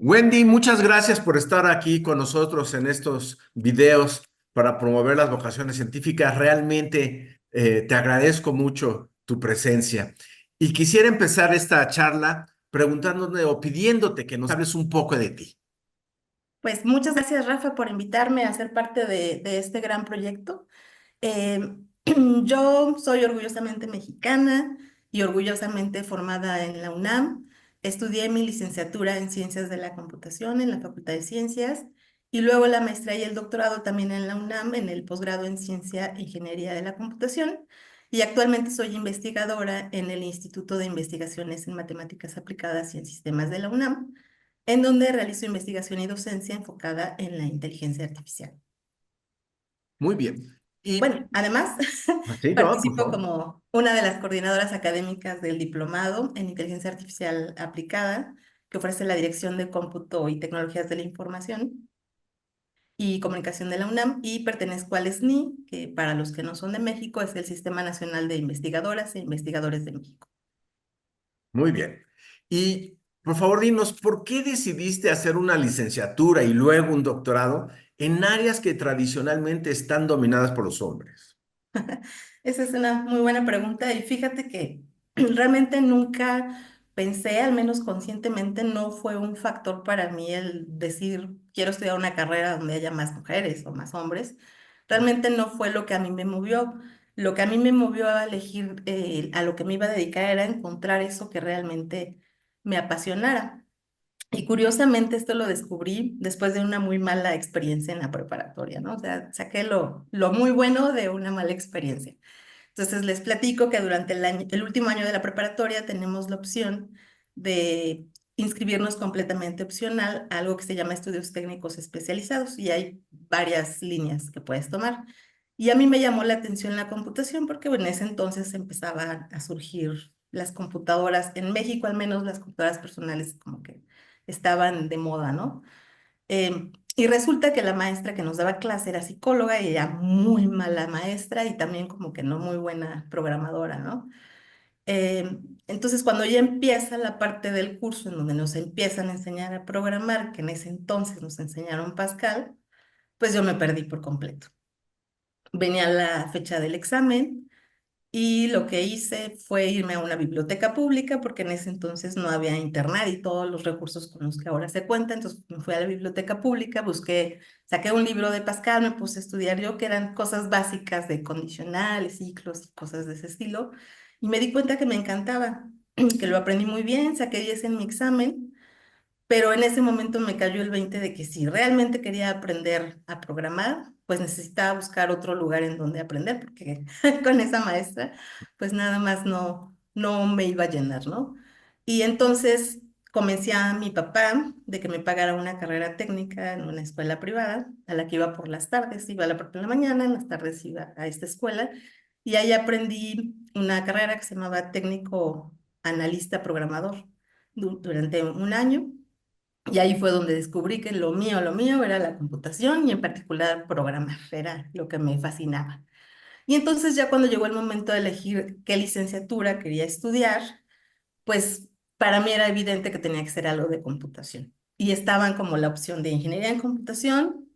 Wendy, muchas gracias por estar aquí con nosotros en estos videos para promover las vocaciones científicas. Realmente te agradezco mucho tu presencia. Y quisiera empezar esta charla preguntándote o pidiéndote que nos hables un poco de ti. Pues muchas gracias, Rafa, por invitarme a ser parte de este gran proyecto. Eh, yo soy orgullosamente mexicana y orgullosamente formada en la UNAM. Estudié mi licenciatura en Ciencias de la Computación en la Facultad de Ciencias y luego la maestría y el doctorado también en la UNAM en el posgrado en Ciencia e Ingeniería de la Computación. Y actualmente soy investigadora en el Instituto de Investigaciones en Matemáticas Aplicadas y en Sistemas de la UNAM, en donde realizo investigación y docencia enfocada en la inteligencia artificial. Muy bien. Y Bueno, además, así, no, por participo favor. como una de las coordinadoras académicas del diplomado en inteligencia artificial aplicada, que ofrece la Dirección de Cómputo y Tecnologías de la Información y Comunicación de la UNAM, y pertenezco al SNI, que para los que no son de México es el Sistema Nacional de Investigadoras e Investigadores de México. Muy bien. Y por favor, dinos, ¿por qué decidiste hacer una licenciatura y luego un doctorado en áreas que tradicionalmente están dominadas por los hombres? Esa es una muy buena pregunta y fíjate que realmente nunca pensé, al menos conscientemente, no fue un factor para mí el decir quiero estudiar una carrera donde haya más mujeres o más hombres. Realmente no fue lo que a mí me movió. Lo que a mí me movió a elegir a lo que me iba a dedicar era encontrar eso que realmente me apasionara. Y curiosamente esto lo descubrí después de una muy mala experiencia en la preparatoria, ¿no? O sea, saqué lo muy bueno de una mala experiencia. Entonces les platico que durante el último año de la preparatoria tenemos la opción de inscribirnos completamente opcional a algo que se llama estudios técnicos especializados y hay varias líneas que puedes tomar. Y a mí me llamó la atención la computación porque bueno, en ese entonces empezaban a surgir las computadoras, en México al menos las computadoras personales como que estaban de moda, ¿no? Y resulta que la maestra que nos daba clase era psicóloga y ella muy mala maestra y también como que no muy buena programadora, ¿no? Entonces cuando ya empieza la parte del curso en donde nos empiezan a enseñar a programar, que en ese entonces nos enseñaron Pascal, pues yo me perdí por completo. Venía la fecha del examen y lo que hice fue irme a una biblioteca pública porque en ese entonces no había internet y todos los recursos con los que ahora se cuenta. Entonces me fui a la biblioteca pública, busqué, saqué un libro de Pascal, me puse a estudiar yo, que eran cosas básicas de condicionales, ciclos y cosas de ese estilo. Y me di cuenta que me encantaba, que lo aprendí muy bien, saqué 10 en mi examen, pero en ese momento me cayó el 20 de que si realmente quería aprender a programar, pues necesitaba buscar otro lugar en donde aprender, porque con esa maestra, pues nada más no me iba a llenar, ¿no? Y entonces convencí a mi papá de que me pagara una carrera técnica en una escuela privada, a la que iba por las tardes, iba a la parte de la mañana, en las tardes iba a esta escuela, y ahí aprendí una carrera que se llamaba técnico analista programador durante un año. Y ahí fue donde descubrí que lo mío era la computación y en particular programar, era lo que me fascinaba. Y entonces ya cuando llegó el momento de elegir qué licenciatura quería estudiar, pues para mí era evidente que tenía que ser algo de computación. Y estaban como la opción de ingeniería en computación,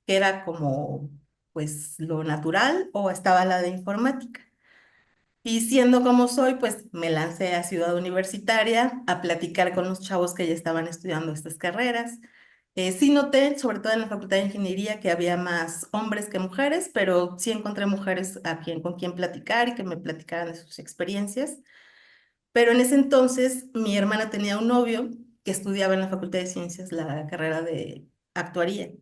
que era como pues lo natural, o estaba la de informática. Y siendo como soy, pues me lancé a Ciudad Universitaria a platicar con los chavos que ya estaban estudiando estas carreras. Sí noté, sobre todo en la Facultad de Ingeniería, que había más hombres que mujeres, pero sí encontré mujeres con quien platicar y que me platicaran de sus experiencias. Pero en ese entonces mi hermana tenía un novio que estudiaba en la Facultad de Ciencias la carrera de actuaría.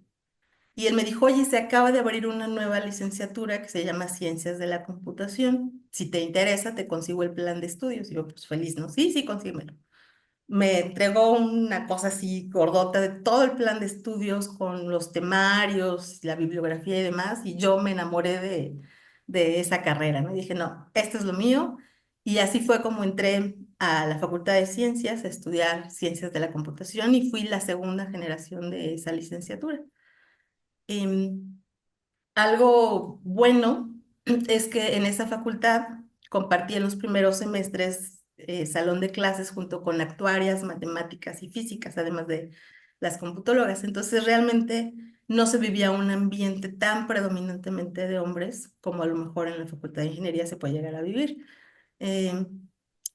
Y él me dijo, oye, se acaba de abrir una nueva licenciatura que se llama Ciencias de la Computación. Si te interesa, te consigo el plan de estudios. Y yo, pues feliz, ¿no? Sí, sí, consíguemelo. Me entregó una cosa así gordota de todo el plan de estudios con los temarios, la bibliografía y demás. Y yo me enamoré de esa carrera, ¿no? Y dije, no, esto es lo mío. Y así fue como entré a la Facultad de Ciencias a estudiar Ciencias de la Computación y fui la segunda generación de esa licenciatura. Em, Algo bueno es que en esa facultad compartí en los primeros semestres salón de clases junto con actuarias, matemáticas y físicas, además de las computólogas. Entonces realmente no se vivía un ambiente tan predominantemente de hombres como a lo mejor en la Facultad de Ingeniería se puede llegar a vivir. Eh,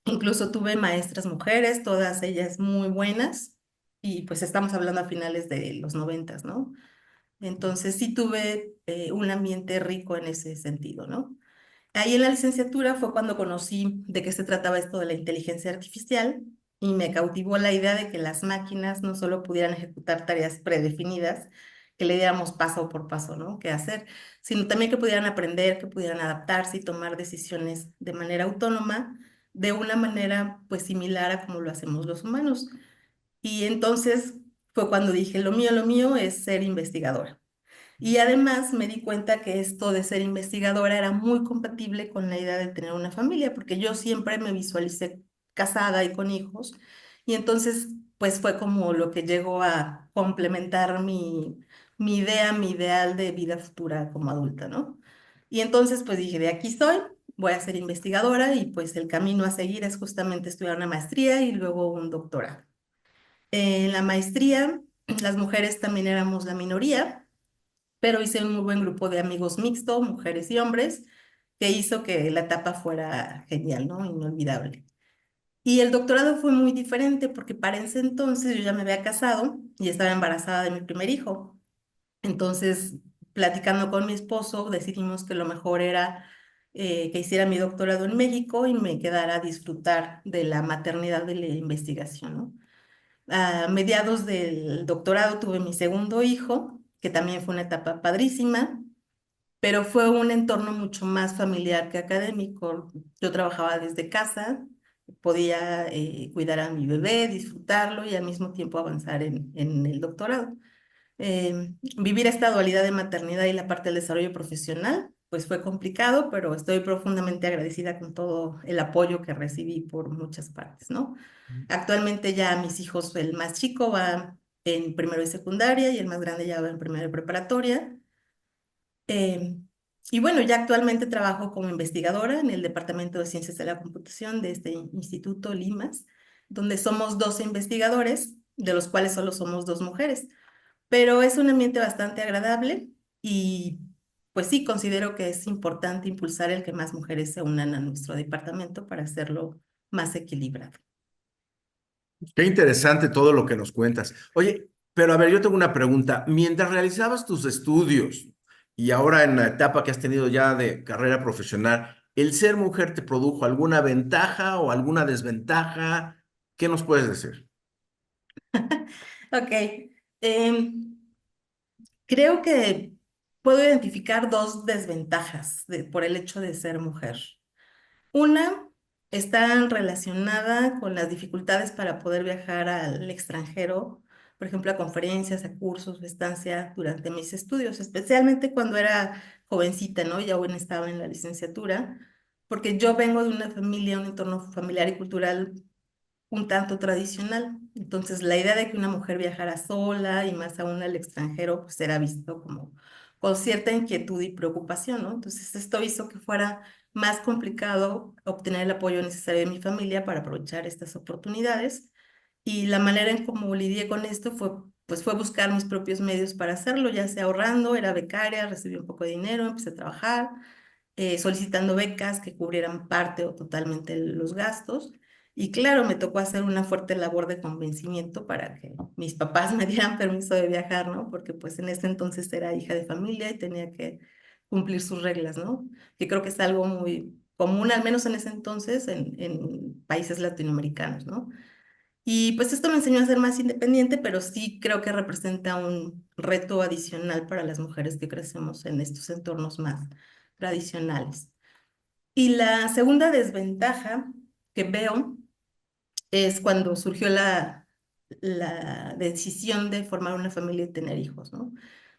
Incluso tuve maestras mujeres, todas ellas muy buenas, y pues estamos hablando a finales de los noventas, ¿no? Entonces sí tuve un ambiente rico en ese sentido, ¿no? Ahí en la licenciatura fue cuando conocí de qué se trataba esto de la inteligencia artificial y me cautivó la idea de que las máquinas no solo pudieran ejecutar tareas predefinidas, que le diéramos paso por paso, ¿no? Qué hacer, sino también que pudieran aprender, que pudieran adaptarse y tomar decisiones de manera autónoma, de una manera pues similar a como lo hacemos los humanos. Y entonces fue cuando dije, lo mío es ser investigadora. Y además me di cuenta que esto de ser investigadora era muy compatible con la idea de tener una familia, porque yo siempre me visualicé casada y con hijos, y entonces pues fue como lo que llegó a complementar mi idea, mi ideal de vida futura como adulta, ¿no? Y entonces pues dije, de aquí soy, voy a ser investigadora y pues el camino a seguir es justamente estudiar una maestría y luego un doctorado. En la maestría, las mujeres también éramos la minoría, pero hice un muy buen grupo de amigos mixto, mujeres y hombres, que hizo que la etapa fuera genial, ¿no? Inolvidable. Y el doctorado fue muy diferente porque para ese entonces yo ya me había casado y estaba embarazada de mi primer hijo. Entonces, platicando con mi esposo, decidimos que lo mejor era que hiciera mi doctorado en México y me quedara a disfrutar de la maternidad de la investigación, ¿no? A mediados del doctorado tuve mi segundo hijo, que también fue una etapa padrísima, pero fue un entorno mucho más familiar que académico. Yo trabajaba desde casa, podía cuidar a mi bebé, disfrutarlo y al mismo tiempo avanzar en el doctorado. Vivir esta dualidad de maternidad y la parte del desarrollo profesional, pues fue complicado, pero estoy profundamente agradecida con todo el apoyo que recibí por muchas partes, ¿no? Actualmente ya mis hijos, el más chico va en primero y secundaria y el más grande ya va en primero de preparatoria. Eh, y bueno, ya actualmente trabajo como investigadora en el Departamento de Ciencias de la Computación de este instituto, Limas, donde somos 12 investigadores, de los cuales solo somos dos mujeres. Pero es un ambiente bastante agradable y pues sí, considero que es importante impulsar el que más mujeres se unan a nuestro departamento para hacerlo más equilibrado. Qué interesante todo lo que nos cuentas. Oye, pero a ver, yo tengo una pregunta. Mientras realizabas tus estudios y ahora en la etapa que has tenido ya de carrera profesional, ¿el ser mujer te produjo alguna ventaja o alguna desventaja? ¿Qué nos puedes decir? Ok, em, creo que puedo identificar dos desventajas por el hecho de ser mujer. Una está relacionada con las dificultades para poder viajar al extranjero, por ejemplo, a conferencias, a cursos, o estancia durante mis estudios, especialmente cuando era jovencita, ¿no? Y aún estaba en la licenciatura, porque yo vengo de una familia, un entorno familiar y cultural un tanto tradicional. Entonces, la idea de que una mujer viajara sola y más aún al extranjero, pues era visto como con cierta inquietud y preocupación, ¿no? Entonces, esto hizo que fuera más complicado obtener el apoyo necesario de mi familia para aprovechar estas oportunidades. Y la manera en cómo lidié con esto fue, pues, fue buscar mis propios medios para hacerlo, ya sea ahorrando, era becaria, recibí un poco de dinero, empecé a trabajar solicitando becas que cubrieran parte o totalmente los gastos. Y claro, me tocó hacer una fuerte labor de convencimiento para que mis papás me dieran permiso de viajar, ¿no? Porque pues en ese entonces era hija de familia y tenía que cumplir sus reglas, ¿no? Que creo que es algo muy común, al menos en ese entonces, en países latinoamericanos, ¿no? Y pues esto me enseñó a ser más independiente, pero sí creo que representa un reto adicional para las mujeres que crecemos en estos entornos más tradicionales. Y la segunda desventaja que veo es cuando surgió la decisión de formar una familia y tener hijos, ¿no?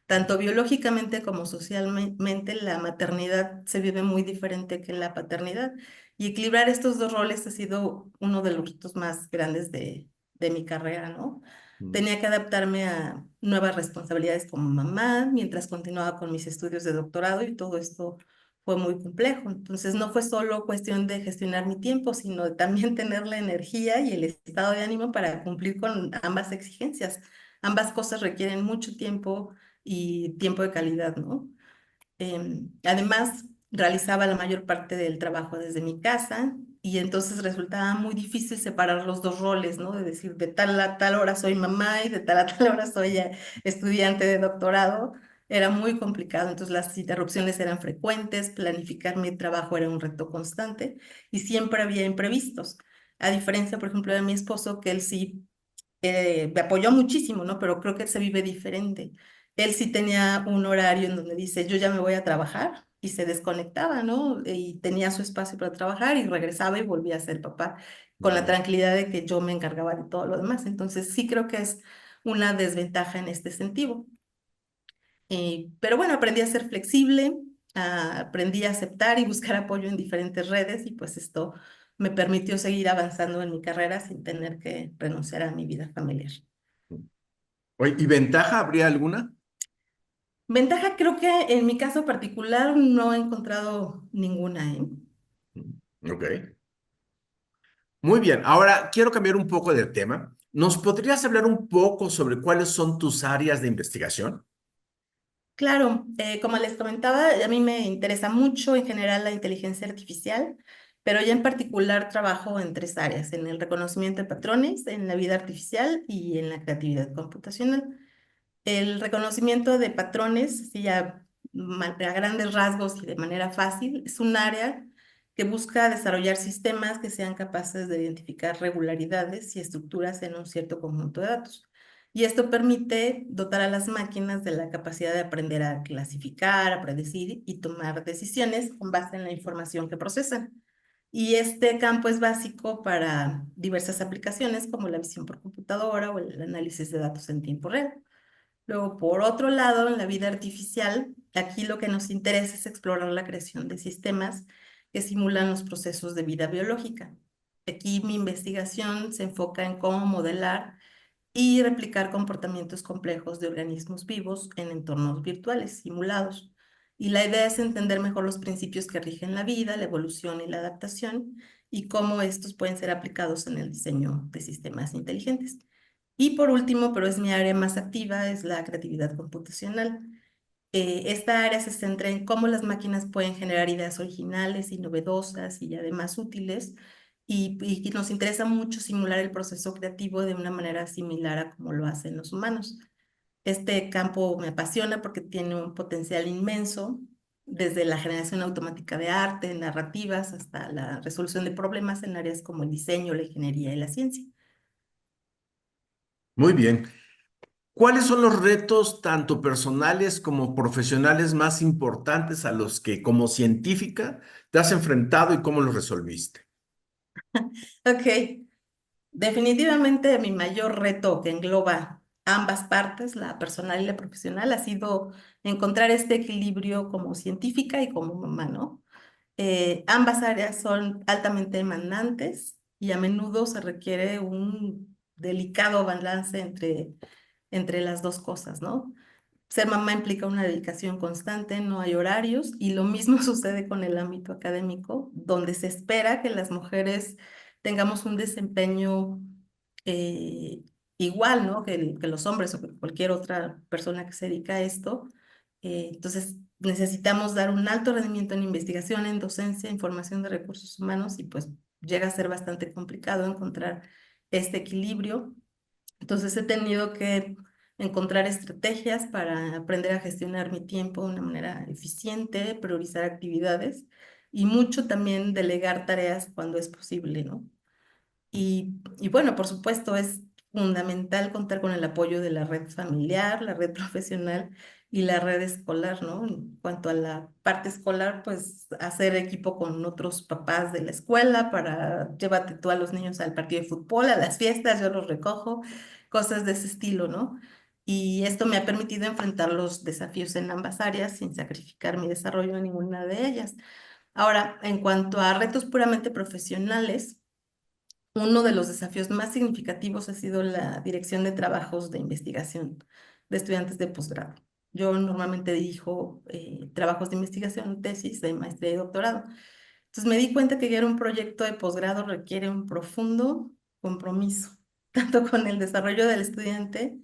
Tanto biológicamente como socialmente, la maternidad se vive muy diferente que la paternidad. Y equilibrar estos dos roles ha sido uno de los retos más grandes de mi carrera, ¿no? Mm. Tenía que adaptarme a nuevas responsabilidades como mamá mientras continuaba con mis estudios de doctorado y todo esto fue muy complejo. Entonces no fue solo cuestión de gestionar mi tiempo, sino de también tener la energía y el estado de ánimo para cumplir con ambas exigencias. Ambas cosas requieren mucho tiempo y tiempo de calidad, ¿no? Además, realizaba la mayor parte del trabajo desde mi casa y entonces resultaba muy difícil separar los dos roles, ¿no? De decir, de tal a tal hora soy mamá y de tal a tal hora soy estudiante de doctorado. Era muy complicado, entonces las interrupciones eran frecuentes, planificar mi trabajo era un reto constante y siempre había imprevistos. A diferencia, por ejemplo, de mi esposo, que él sí me apoyó muchísimo, ¿no? Pero creo que se vive diferente. Él sí tenía un horario en donde dice, yo ya me voy a trabajar y se desconectaba, ¿no? Y tenía su espacio para trabajar y regresaba y volvía a ser papá, con la Ujú. tranquilidad de que yo me encargaba de todo lo demás. Entonces sí creo que es una desventaja en este sentido. Pero bueno, aprendí a ser flexible, aprendí a aceptar y buscar apoyo en diferentes redes y pues esto me permitió seguir avanzando en mi carrera sin tener que renunciar a mi vida familiar. Oye, ¿y ventaja habría alguna? Ventaja creo que en mi caso particular no he encontrado ninguna, ¿eh? Ok. Muy bien, ahora quiero cambiar un poco de tema. ¿Nos podrías hablar un poco sobre cuáles son tus áreas de investigación? Claro, como les comentaba, a mí me interesa mucho en general la inteligencia artificial, pero ya en particular trabajo en tres áreas, en el reconocimiento de patrones, en la vida artificial y en la creatividad computacional. El reconocimiento de patrones, sí, ya a grandes rasgos y de manera fácil, es un área que busca desarrollar sistemas que sean capaces de identificar regularidades y estructuras en un cierto conjunto de datos. Y esto permite dotar a las máquinas de la capacidad de aprender a clasificar, a predecir y tomar decisiones con base en la información que procesan. Y este campo es básico para diversas aplicaciones como la visión por computadora o el análisis de datos en tiempo real. Luego, por otro lado, en la vida artificial, aquí lo que nos interesa es explorar la creación de sistemas que simulan los procesos de vida biológica. Aquí mi investigación se enfoca en cómo modelar y replicar comportamientos complejos de organismos vivos en entornos virtuales simulados. Y la idea es entender mejor los principios que rigen la vida, la evolución y la adaptación, y cómo estos pueden ser aplicados en el diseño de sistemas inteligentes. Y por último, pero es mi área más activa, es la creatividad computacional. Esta área se centra en cómo las máquinas pueden generar ideas originales y novedosas y además útiles, y nos interesa mucho simular el proceso creativo de una manera similar a como lo hacen los humanos. Este campo me apasiona porque tiene un potencial inmenso, desde la generación automática de arte, narrativas, hasta la resolución de problemas en áreas como el diseño, la ingeniería y la ciencia. Muy bien. ¿Cuáles son los retos, tanto personales como profesionales, más importantes a los que, como científica, te has enfrentado y cómo los resolviste? Ok. Definitivamente mi mayor reto que engloba ambas partes, la personal y la profesional, ha sido encontrar este equilibrio como científica y como mamá, ¿no? Ambas áreas son altamente demandantes y a menudo se requiere un delicado balance entre las dos cosas, ¿no? Ser mamá implica una dedicación constante, no hay horarios y lo mismo sucede con el ámbito académico, donde se espera que las mujeres tengamos un desempeño eh, igual, ¿no? Que los hombres o que cualquier otra persona que se dedica a esto. Entonces, necesitamos dar un alto rendimiento en investigación, en docencia, en formación de recursos humanos y pues llega a ser bastante complicado encontrar este equilibrio. Entonces he tenido que encontrar estrategias para aprender a gestionar mi tiempo de una manera eficiente, priorizar actividades y mucho también delegar tareas cuando es posible, ¿no? Y bueno, por supuesto, es fundamental contar con el apoyo de la red familiar, la red profesional y la red escolar, ¿no? En cuanto a la parte escolar, pues hacer equipo con otros papás de la escuela para llévate tú a los niños al partido de fútbol, a las fiestas, yo los recojo, cosas de ese estilo, ¿no? Y esto me ha permitido enfrentar los desafíos en ambas áreas sin sacrificar mi desarrollo en ninguna de ellas. Ahora, en cuanto a retos puramente profesionales, uno de los desafíos más significativos ha sido la dirección de trabajos de investigación de estudiantes de posgrado. Yo normalmente dirijo trabajos de investigación, tesis de maestría y doctorado. Entonces me di cuenta que guiar un proyecto de posgrado requiere un profundo compromiso, tanto con el desarrollo del estudiante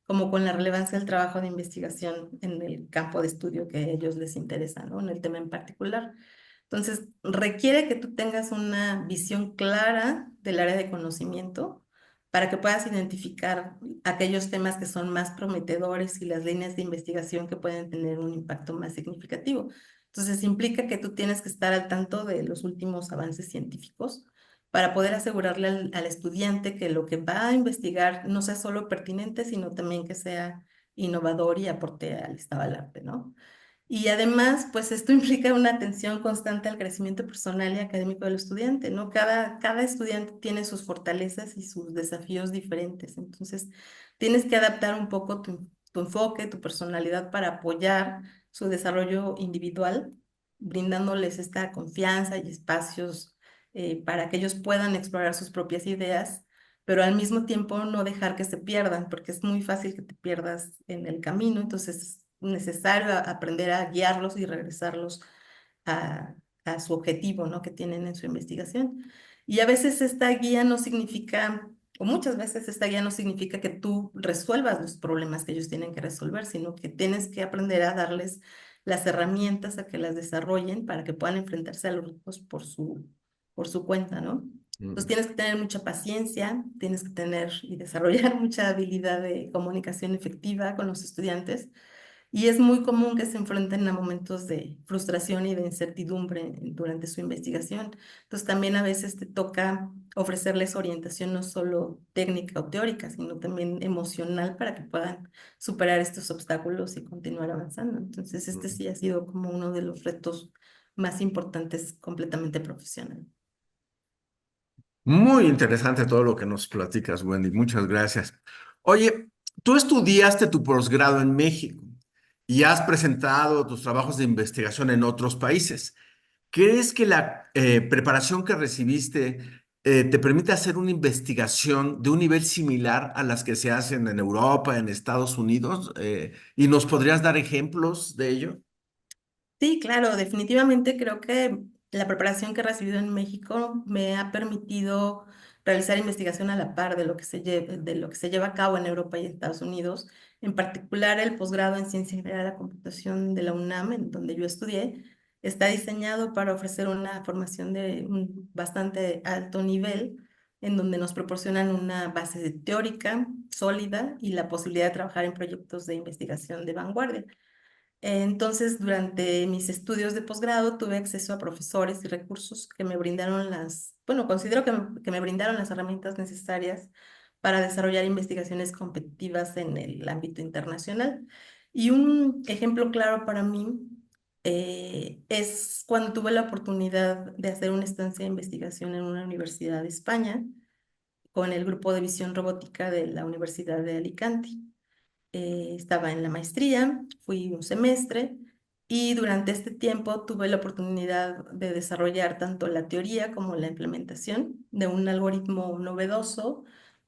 como con la relevancia del trabajo de investigación en el campo de estudio que a ellos les interesa, ¿no? En el tema en particular. Entonces, requiere que tú tengas una visión clara del área de conocimiento para que puedas identificar aquellos temas que son más prometedores y las líneas de investigación que pueden tener un impacto más significativo. Entonces, implica que tú tienes que estar al tanto de los últimos avances científicos para poder asegurarle al estudiante que lo que va a investigar no sea solo pertinente, sino también que sea innovador y aporte al estado del arte, ¿no? Y además, pues esto implica una atención constante al crecimiento personal y académico del estudiante, ¿no? Cada estudiante tiene sus fortalezas y sus desafíos diferentes. Entonces, tienes que adaptar un poco tu enfoque, tu personalidad para apoyar su desarrollo individual, brindándoles esta confianza y espacios para que ellos puedan explorar sus propias ideas, pero al mismo tiempo no dejar que se pierdan, porque es muy fácil que te pierdas en el camino. Entonces, es necesario aprender a guiarlos y regresarlos a, a su objetivo, ¿no? Que tienen en su investigación. Y a veces esta guía no significa, o muchas veces esta guía no significa que tú resuelvas los problemas que ellos tienen que resolver, sino que tienes que aprender a darles las herramientas a que las desarrollen para que puedan enfrentarse a los retos por su cuenta, ¿no? Entonces Mm. tienes que tener mucha paciencia, tienes que tener y desarrollar mucha habilidad de comunicación efectiva con los estudiantes y es muy común que se enfrenten a momentos de frustración y de incertidumbre durante su investigación. Entonces también a veces te toca ofrecerles orientación no solo técnica o teórica, sino también emocional para que puedan superar estos obstáculos y continuar avanzando. Entonces este Mm. sí ha sido como uno de los retos más importantes completamente profesional. Muy interesante todo lo que nos platicas, Wendy. Muchas gracias. Oye, tú estudiaste tu posgrado en México y has presentado tus trabajos de investigación en otros países. ¿Crees que la preparación que recibiste te permite hacer una investigación de un nivel similar a las que se hacen en Europa, en Estados Unidos? ¿Y nos podrías dar ejemplos de ello? Sí, claro, definitivamente creo que la preparación que he recibido en México me ha permitido realizar investigación a la par de lo que de lo que se lleva a cabo en Europa y Estados Unidos, en particular el posgrado en Ciencia General de la Computación de la UNAM, en donde yo estudié, está diseñado para ofrecer una formación de un bastante alto nivel, en donde nos proporcionan una base teórica sólida y la posibilidad de trabajar en proyectos de investigación de vanguardia. Entonces, durante mis estudios de posgrado tuve acceso a profesores y recursos que me brindaron bueno, considero que me brindaron las herramientas necesarias para desarrollar investigaciones competitivas en el ámbito internacional. Y un ejemplo claro para mí es cuando tuve la oportunidad de hacer una estancia de investigación en una universidad de España con el grupo de visión robótica de la Universidad de Alicante. Estaba en la maestría, fui un semestre y durante este tiempo tuve la oportunidad de desarrollar tanto la teoría como la implementación de un algoritmo novedoso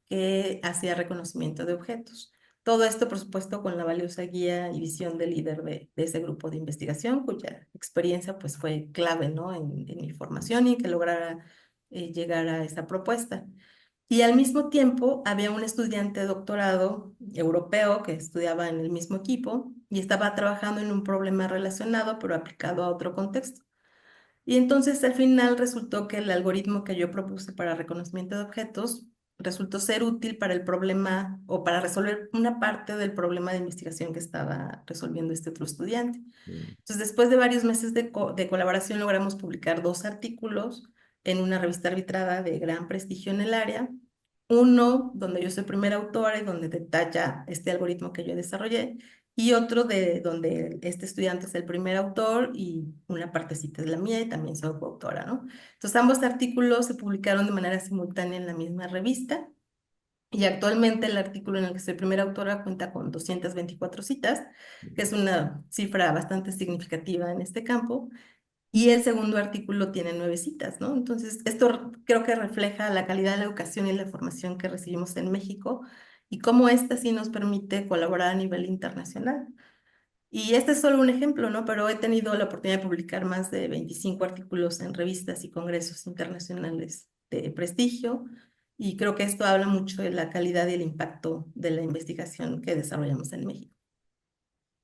que hacía reconocimiento de objetos. Todo esto, por supuesto, con la valiosa guía y visión del líder de ese grupo de investigación, cuya experiencia pues fue clave, ¿no? En mi formación y que lograra llegar a esa propuesta. Y al mismo tiempo había un estudiante de doctorado europeo que estudiaba en el mismo equipo y estaba trabajando en un problema relacionado, pero aplicado a otro contexto. Y entonces al final resultó que el algoritmo que yo propuse para reconocimiento de objetos resultó ser útil para el problema o para resolver una parte del problema de investigación que estaba resolviendo este otro estudiante. Mm. Entonces, después de varios meses de colaboración, logramos publicar dos artículos en una revista arbitrada de gran prestigio en el área. Uno donde yo soy primera autora y donde detalla este algoritmo que yo desarrollé, y otro de donde este estudiante es el primer autor y una partecita es la mía y también soy coautora, ¿no? Entonces, ambos artículos se publicaron de manera simultánea en la misma revista. Y actualmente el artículo en el que soy primera autora cuenta con 224 citas, que es una cifra bastante significativa en este campo, y el segundo artículo tiene 9 citas, ¿no? Entonces, esto creo que refleja la calidad de la educación y la formación que recibimos en México y cómo esta sí nos permite colaborar a nivel internacional. Y este es solo un ejemplo, ¿no? Pero he tenido la oportunidad de publicar más de 25 artículos en revistas y congresos internacionales de prestigio, y creo que esto habla mucho de la calidad y el impacto de la investigación que desarrollamos en México.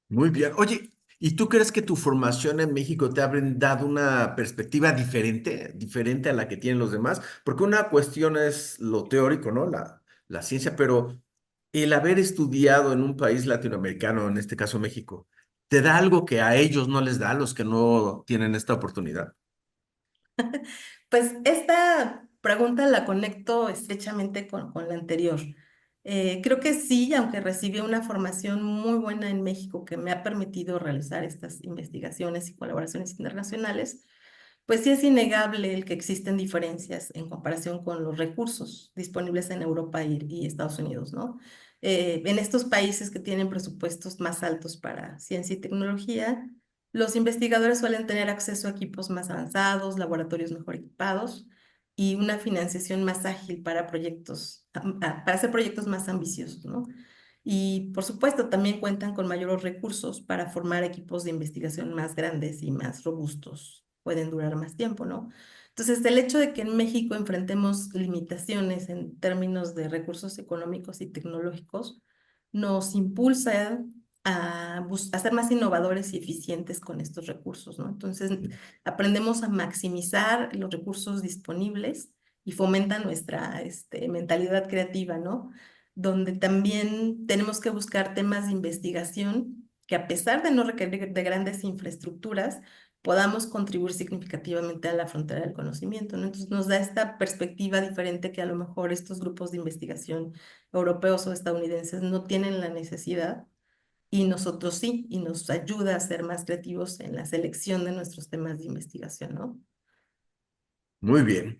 Muy bien. Oye, ¿y tú crees que tu formación en México te ha brindado una perspectiva diferente, diferente a la que tienen los demás? Porque una cuestión es lo teórico, ¿no? La ciencia, pero el haber estudiado en un país latinoamericano, en este caso México, ¿te da algo que a ellos no les da, a los que no tienen esta oportunidad? Pues esta pregunta la conecto estrechamente con la anterior. Creo que sí, aunque recibí una formación muy buena en México que me ha permitido realizar estas investigaciones y colaboraciones internacionales, pues sí es innegable el que existen diferencias en comparación con los recursos disponibles en Europa y Estados Unidos, ¿no? En estos países que tienen presupuestos más altos para ciencia y tecnología, los investigadores suelen tener acceso a equipos más avanzados, laboratorios mejor equipados y una financiación más ágil para proyectos, para hacer proyectos más ambiciosos, ¿no? Y por supuesto también cuentan con mayores recursos para formar equipos de investigación más grandes y más robustos. Pueden durar más tiempo, ¿no? Entonces, el hecho de que en México enfrentemos limitaciones en términos de recursos económicos y tecnológicos nos impulsa a ser más innovadores y eficientes con estos recursos, ¿no? Entonces, aprendemos a maximizar los recursos disponibles y fomenta nuestra mentalidad creativa, ¿no? Donde también tenemos que buscar temas de investigación que, a pesar de no requerir de grandes infraestructuras, podamos contribuir significativamente a la frontera del conocimiento, ¿no? Entonces nos da esta perspectiva diferente que a lo mejor estos grupos de investigación europeos o estadounidenses no tienen la necesidad, y nosotros sí, y nos ayuda a ser más creativos en la selección de nuestros temas de investigación, ¿no? Muy bien.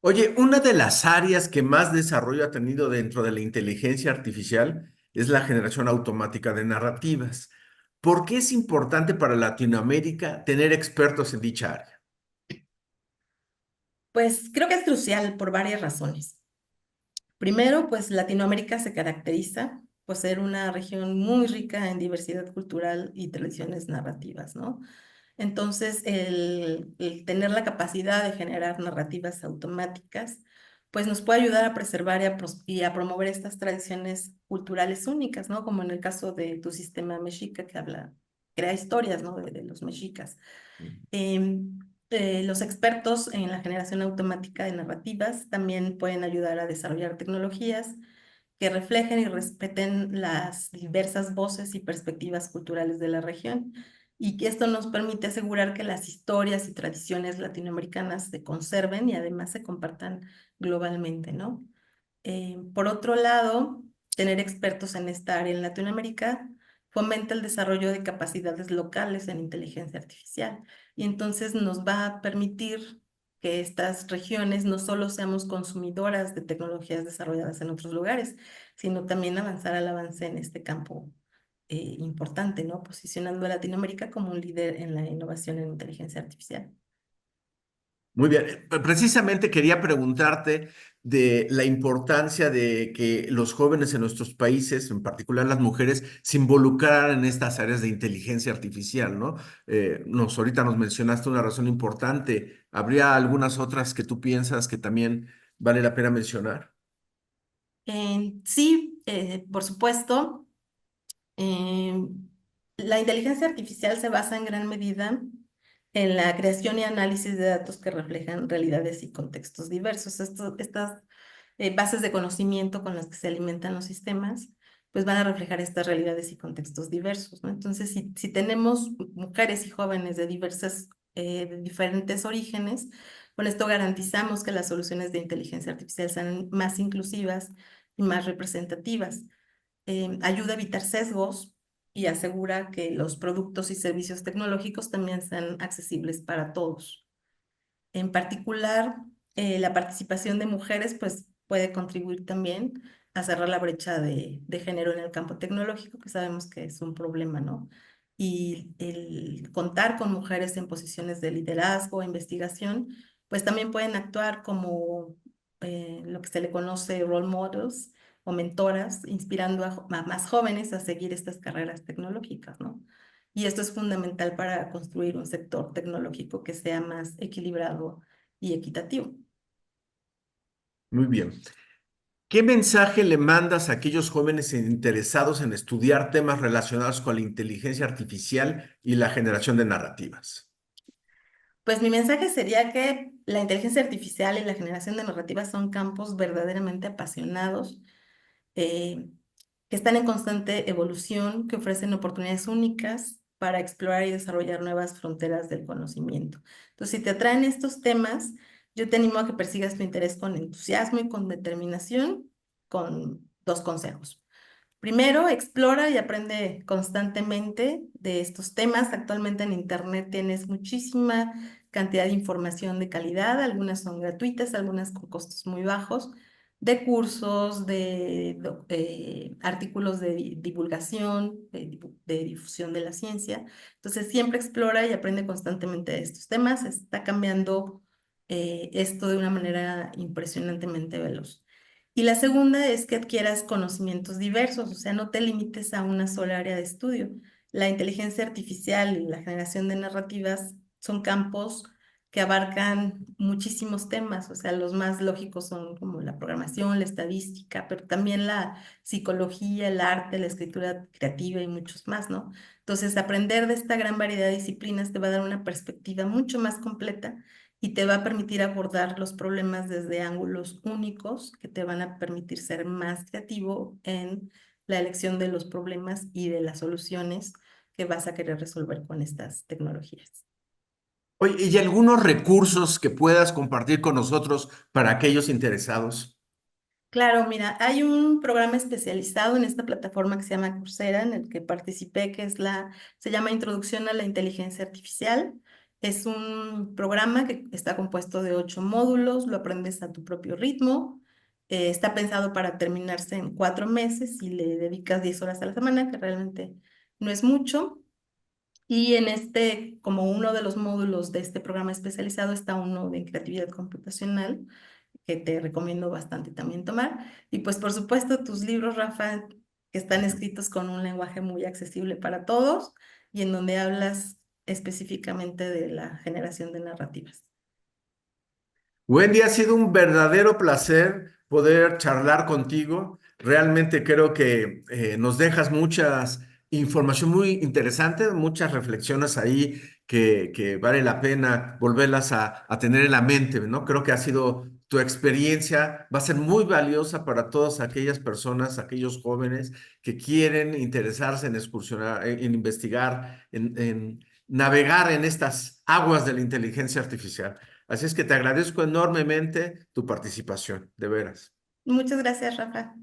Oye, una de las áreas que más desarrollo ha tenido dentro de la inteligencia artificial es la generación automática de narrativas. ¿Por qué es importante para Latinoamérica tener expertos en dicha área? Pues creo que es crucial por varias razones. Primero, pues Latinoamérica se caracteriza por ser una región muy rica en diversidad cultural y tradiciones narrativas, ¿no? Entonces, el tener la capacidad de generar narrativas automáticas, pues nos puede ayudar a preservar y a promover estas tradiciones culturales únicas, ¿no? Como en el caso de tu sistema mexica que crea historias, ¿no? De los mexicas. Em, los expertos en la generación automática de narrativas también pueden ayudar a desarrollar tecnologías que reflejen y respeten las diversas voces y perspectivas culturales de la región, y que esto nos permite asegurar que las historias y tradiciones latinoamericanas se conserven y además se compartan globalmente, ¿no? Por otro lado, tener expertos en esta área en Latinoamérica fomenta el desarrollo de capacidades locales en inteligencia artificial, y entonces nos va a permitir que estas regiones no solo seamos consumidoras de tecnologías desarrolladas en otros lugares, sino también avanzar al avance en este campo importante, ¿no? Posicionando a Latinoamérica como un líder en la innovación en inteligencia artificial. Muy bien. Precisamente quería preguntarte de la importancia de que los jóvenes en nuestros países, en particular las mujeres, se involucraran en estas áreas de inteligencia artificial, ¿no? Ahorita nos mencionaste una razón importante. ¿Habría algunas otras que tú piensas que también vale la pena mencionar? Sí, por supuesto. Eh, la inteligencia artificial se basa en gran medida en la creación y análisis de datos que reflejan realidades y contextos diversos. Estas bases de conocimiento con las que se alimentan los sistemas, pues van a reflejar estas realidades y contextos diversos, ¿no? Entonces, si tenemos mujeres y jóvenes de diferentes orígenes, con esto garantizamos que las soluciones de inteligencia artificial sean más inclusivas y más representativas. Ayuda a evitar sesgos y asegura que los productos y servicios tecnológicos también sean accesibles para todos. En particular, la participación de mujeres pues, puede contribuir también a cerrar la brecha de género en el campo tecnológico, que sabemos que es un problema, ¿no? Y el contar con mujeres en posiciones de liderazgo e investigación, pues también pueden actuar como lo que se le conoce role models o mentoras, inspirando a más jóvenes a seguir estas carreras tecnológicas, ¿no? y esto es fundamental para construir un sector tecnológico que sea más equilibrado y equitativo. Muy bien. ¿Qué mensaje le mandas a aquellos jóvenes interesados en estudiar temas relacionados con la inteligencia artificial y la generación de narrativas? Pues mi mensaje sería que la inteligencia artificial y la generación de narrativas son campos verdaderamente apasionados, eh, que están en constante evolución, que ofrecen oportunidades únicas para explorar y desarrollar nuevas fronteras del conocimiento. Entonces, si te atraen estos temas, yo te animo a que persigas tu interés con entusiasmo y con determinación, con dos consejos. Primero, explora y aprende constantemente de estos temas. Actualmente en Internet tienes muchísima cantidad de información de calidad, algunas son gratuitas, algunas con costos muy bajos, de cursos, de artículos de divulgación, de difusión de la ciencia. Entonces, siempre explora y aprende constantemente de estos temas. Está cambiando esto de una manera impresionantemente veloz. Y la segunda es que adquieras conocimientos diversos, o sea, no te limites a una sola área de estudio. La inteligencia artificial y la generación de narrativas son campos que abarcan muchísimos temas, o sea, los más lógicos son como la programación, la estadística, pero también la psicología, el arte, la escritura creativa y muchos más, ¿no? Entonces, aprender de esta gran variedad de disciplinas te va a dar una perspectiva mucho más completa y te va a permitir abordar los problemas desde ángulos únicos que te van a permitir ser más creativo en la elección de los problemas y de las soluciones que vas a querer resolver con estas tecnologías. Oye, ¿y algunos recursos que puedas compartir con nosotros para aquellos interesados? Claro, mira, hay un programa especializado en esta plataforma que se llama Coursera, en el que participé, se llama Introducción a la Inteligencia Artificial. Es un programa que está compuesto de 8 módulos, lo aprendes a tu propio ritmo. Está pensado para terminarse en 4 meses y le dedicas 10 horas a la semana, que realmente no es mucho. Y en este, como uno de los módulos de este programa especializado, está uno de creatividad computacional que te recomiendo bastante también tomar. Y pues por supuesto tus libros, Rafa, que están escritos con un lenguaje muy accesible para todos y en donde hablas específicamente de la generación de narrativas. Wendy, ha sido un verdadero placer poder charlar contigo. Realmente creo que nos dejas muchas información muy interesante, muchas reflexiones ahí que vale la pena volverlas a tener en la mente, ¿no? Creo que ha sido tu experiencia, va a ser muy valiosa para todas aquellas personas, aquellos jóvenes que quieren interesarse en excursionar, en investigar, en navegar en estas aguas de la inteligencia artificial. Así es que te agradezco enormemente tu participación, de veras. Muchas gracias, Rafa.